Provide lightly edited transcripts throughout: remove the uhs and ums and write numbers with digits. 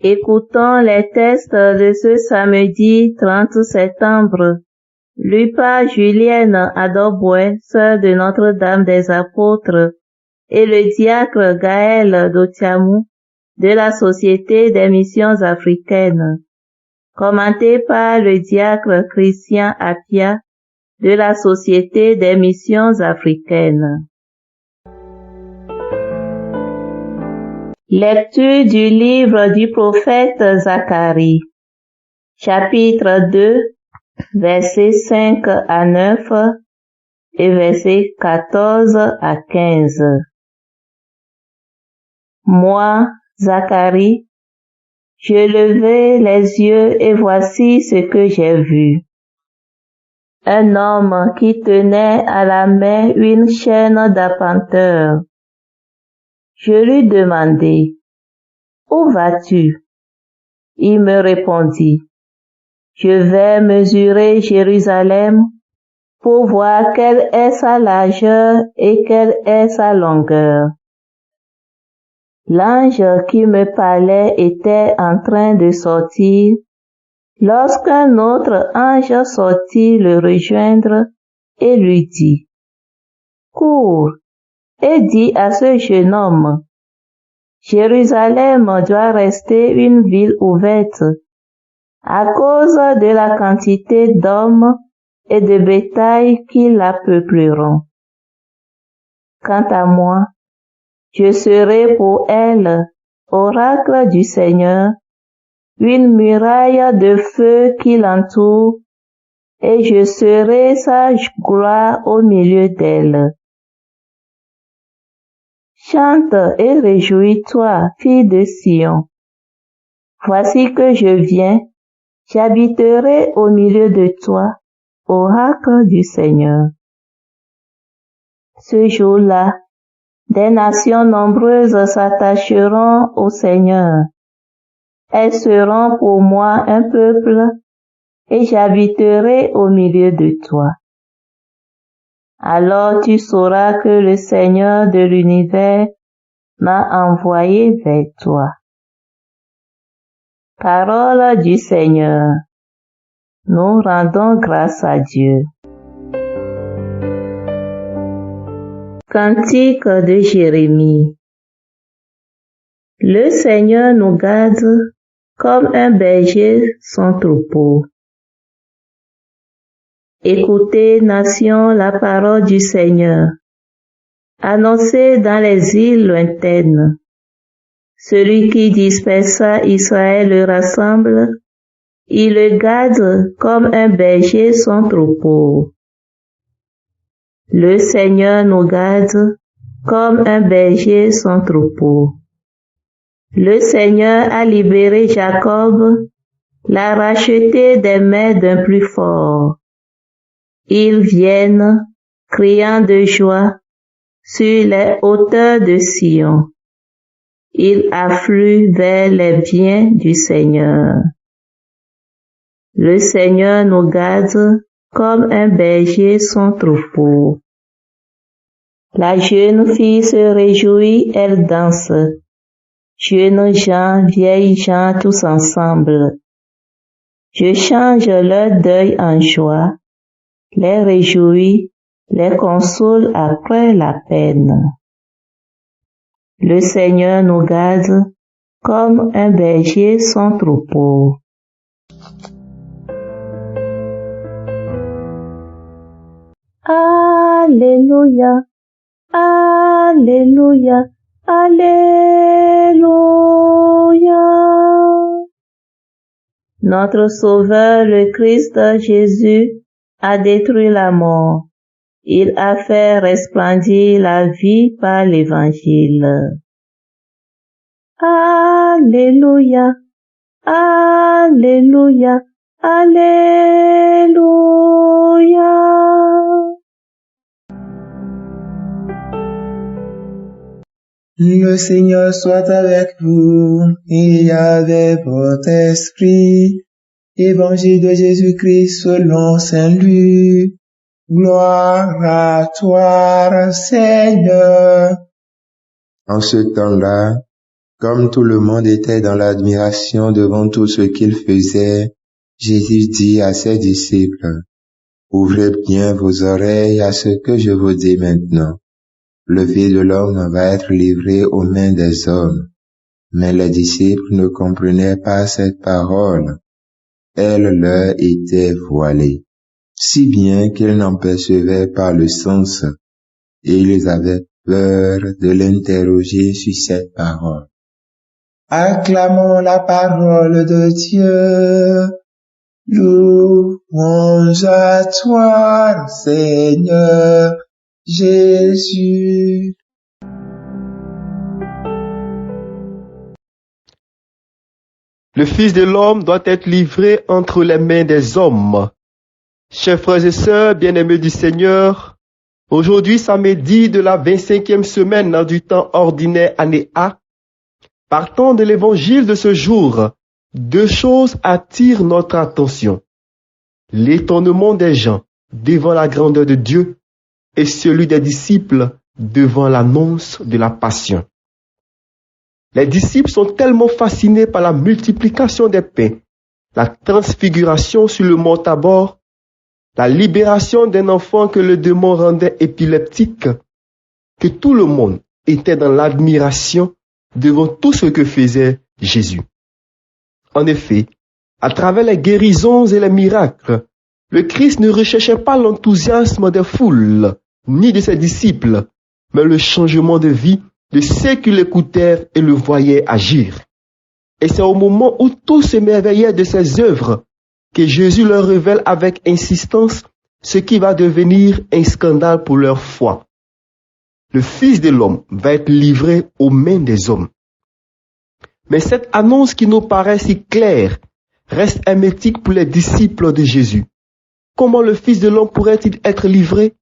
Écoutons les textes de ce samedi 30 septembre. Lu par Julienne Adoboué, sœur de Notre-Dame des Apôtres, et le diacre Gaël Dotiamou de la Société des Missions Africaines. Commenté par le diacre Christian Apia de la Société des Missions Africaines. Lecture du livre du prophète Zacharie, chapitre 2, versets 5 à 9 et versets 14 à 15. Moi, Zacharie, je levai les yeux et voici ce que j'ai vu. Un homme qui tenait à la main une chaîne d'arpenteur. Je lui demandai, « Où vas-tu? » Il me répondit, « Je vais mesurer Jérusalem pour voir quelle est sa largeur et quelle est sa longueur. » L'ange qui me parlait était en train de sortir, lorsqu'un autre ange sortit le rejoindre et lui dit, « Cours et dis à ce jeune homme, Jérusalem doit rester une ville ouverte à cause de la quantité d'hommes et de bétail qui la peupleront. Quant à moi, je serai pour elle, oracle du Seigneur, une muraille de feu qui l'entoure, et je serai sa gloire au milieu d'elle. Chante et réjouis-toi, fille de Sion. Voici que je viens, j'habiterai au milieu de toi, oracle du Seigneur. Ce jour-là, des nations nombreuses s'attacheront au Seigneur. Elles seront pour moi un peuple, et j'habiterai au milieu de toi. Alors tu sauras que le Seigneur de l'univers m'a envoyé vers toi. Parole du Seigneur. Nous rendons grâce à Dieu. Cantique de Jérémie. Le Seigneur nous garde comme un berger son troupeau. Écoutez, nations, la parole du Seigneur. Annoncez dans les îles lointaines. Celui qui dispersa Israël le rassemble, il le garde comme un berger son troupeau. Le Seigneur nous garde comme un berger son troupeau. Le Seigneur a libéré Jacob, l'a racheté des mains d'un plus fort. Ils viennent, criant de joie, sur les hauteurs de Sion. Ils affluent vers les biens du Seigneur. Le Seigneur nous garde comme un berger son troupeau. La jeune fille se réjouit, elle danse. Jeunes gens, vieilles gens, tous ensemble. Je change leur deuil en joie, les réjouis, les console après la peine. Le Seigneur nous garde comme un berger son troupeau. Alléluia, Alléluia, Alléluia. Notre Sauveur, le Christ Jésus, a détruit la mort. Il a fait resplendir la vie par l'Évangile. Alléluia, Alléluia, Alléluia. Le Seigneur soit avec vous et avec votre esprit. Évangile de Jésus-Christ selon Saint Luc. Gloire à toi, Seigneur. En ce temps-là, comme tout le monde était dans l'admiration devant tout ce qu'il faisait, Jésus dit à ses disciples, « Ouvrez bien vos oreilles à ce que je vous dis maintenant. Le Fils de l'homme va être livré aux mains des hommes. » Mais les disciples ne comprenaient pas cette parole. Elle leur était voilée, si bien qu'ils n'en percevaient pas le sens, et ils avaient peur de l'interroger sur cette parole. Acclamons la parole de Dieu. Louange à toi, Seigneur Jésus. Le Fils de l'homme doit être livré entre les mains des hommes. Chers frères et sœurs, bien-aimés du Seigneur, aujourd'hui, samedi de la 25e semaine du temps ordinaire année A, partant de l'évangile de ce jour, deux choses attirent notre attention. L'étonnement des gens devant la grandeur de Dieu et celui des disciples devant l'annonce de la passion. Les disciples sont tellement fascinés par la multiplication des pains, la transfiguration sur le mont Tabor, la libération d'un enfant que le démon rendait épileptique, que tout le monde était dans l'admiration devant tout ce que faisait Jésus. En effet, à travers les guérisons et les miracles, le Christ ne recherchait pas l'enthousiasme des foules, ni de ses disciples, mais le changement de vie de ceux qui l'écoutèrent et le voyaient agir. Et c'est au moment où tous s'émerveillaient de ses œuvres que Jésus leur révèle avec insistance ce qui va devenir un scandale pour leur foi. Le Fils de l'homme va être livré aux mains des hommes. Mais cette annonce qui nous paraît si claire reste hermétique pour les disciples de Jésus. Comment le Fils de l'homme pourrait-il être livré?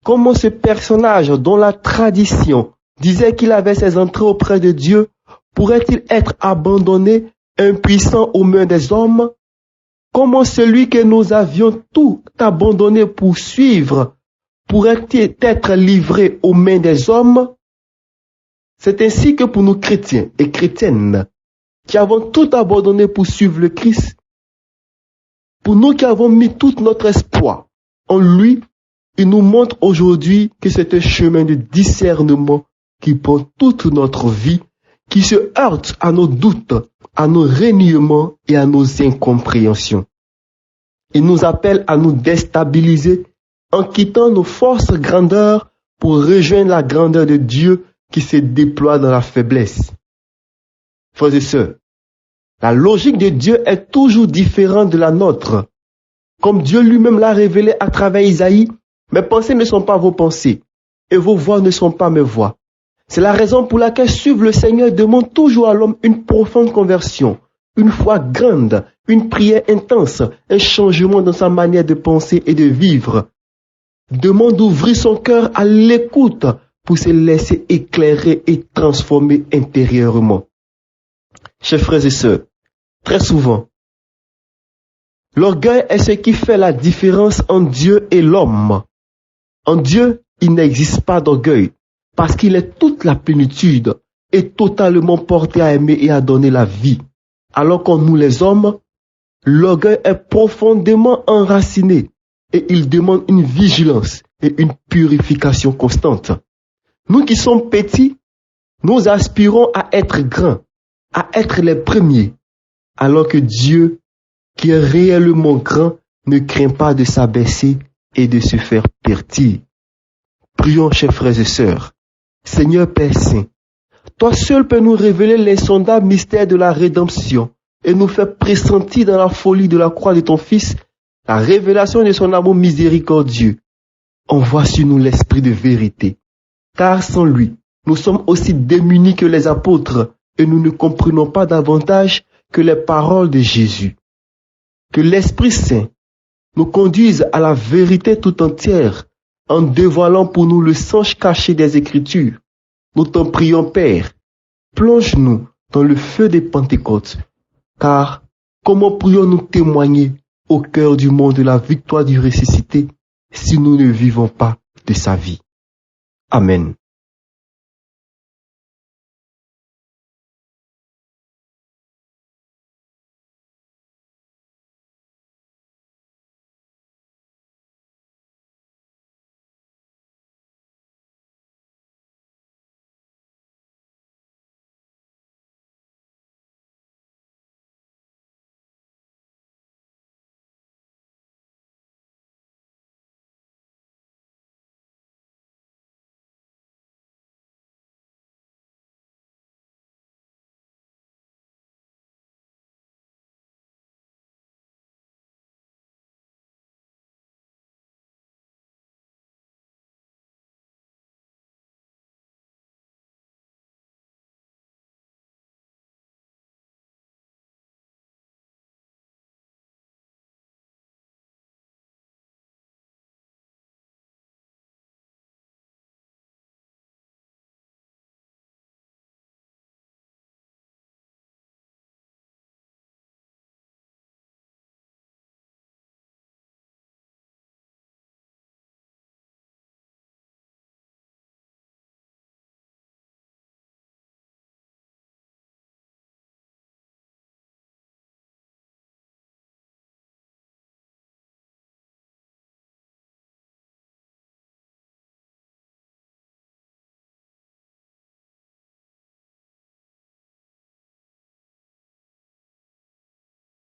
Comment ce personnage dont la tradition disait qu'il avait ses entrées auprès de Dieu pourrait-il être abandonné, impuissant aux mains des hommes? Comment celui que nous avions tout abandonné pour suivre pourrait-il être livré aux mains des hommes? C'est ainsi que pour nous chrétiens et chrétiennes, qui avons tout abandonné pour suivre le Christ, pour nous qui avons mis tout notre espoir en lui, il nous montre aujourd'hui que c'est un chemin de discernement qui prend toute notre vie, qui se heurte à nos doutes, à nos reniements et à nos incompréhensions. Il nous appelle à nous déstabiliser en quittant nos forces grandeurs pour rejoindre la grandeur de Dieu qui se déploie dans la faiblesse. Frères et sœurs, la logique de Dieu est toujours différente de la nôtre. Comme Dieu lui-même l'a révélé à travers Isaïe, mes pensées ne sont pas vos pensées et vos voix ne sont pas mes voix. C'est la raison pour laquelle suivre le Seigneur demande toujours à l'homme une profonde conversion, une foi grande, une prière intense, un changement dans sa manière de penser et de vivre. Demande d'ouvrir son cœur à l'écoute pour se laisser éclairer et transformer intérieurement. Chers frères et sœurs, très souvent, l'orgueil est ce qui fait la différence entre Dieu et l'homme. En Dieu, il n'existe pas d'orgueil, parce qu'il est toute la plénitude et totalement porté à aimer et à donner la vie. Alors qu'en nous les hommes, l'orgueil est profondément enraciné et il demande une vigilance et une purification constante. Nous qui sommes petits, nous aspirons à être grands, à être les premiers, alors que Dieu, qui est réellement grand, ne craint pas de s'abaisser et de se faire pertir. Prions, chers frères et sœurs. Seigneur Père Saint, toi seul peux nous révéler l'insondable mystère de la rédemption et nous faire pressentir dans la folie de la croix de ton Fils la révélation de son amour miséricordieux. Envoie sur nous l'esprit de vérité, car sans lui, nous sommes aussi démunis que les apôtres et nous ne comprenons pas davantage que les paroles de Jésus. Que l'Esprit Saint nous conduise à la vérité tout entière en dévoilant pour nous le sens caché des Écritures. Nous t'en prions, Père, plonge-nous dans le feu des Pentecôtes, car comment pourrions-nous témoigner au cœur du monde de la victoire du ressuscité si nous ne vivons pas de sa vie? Amen.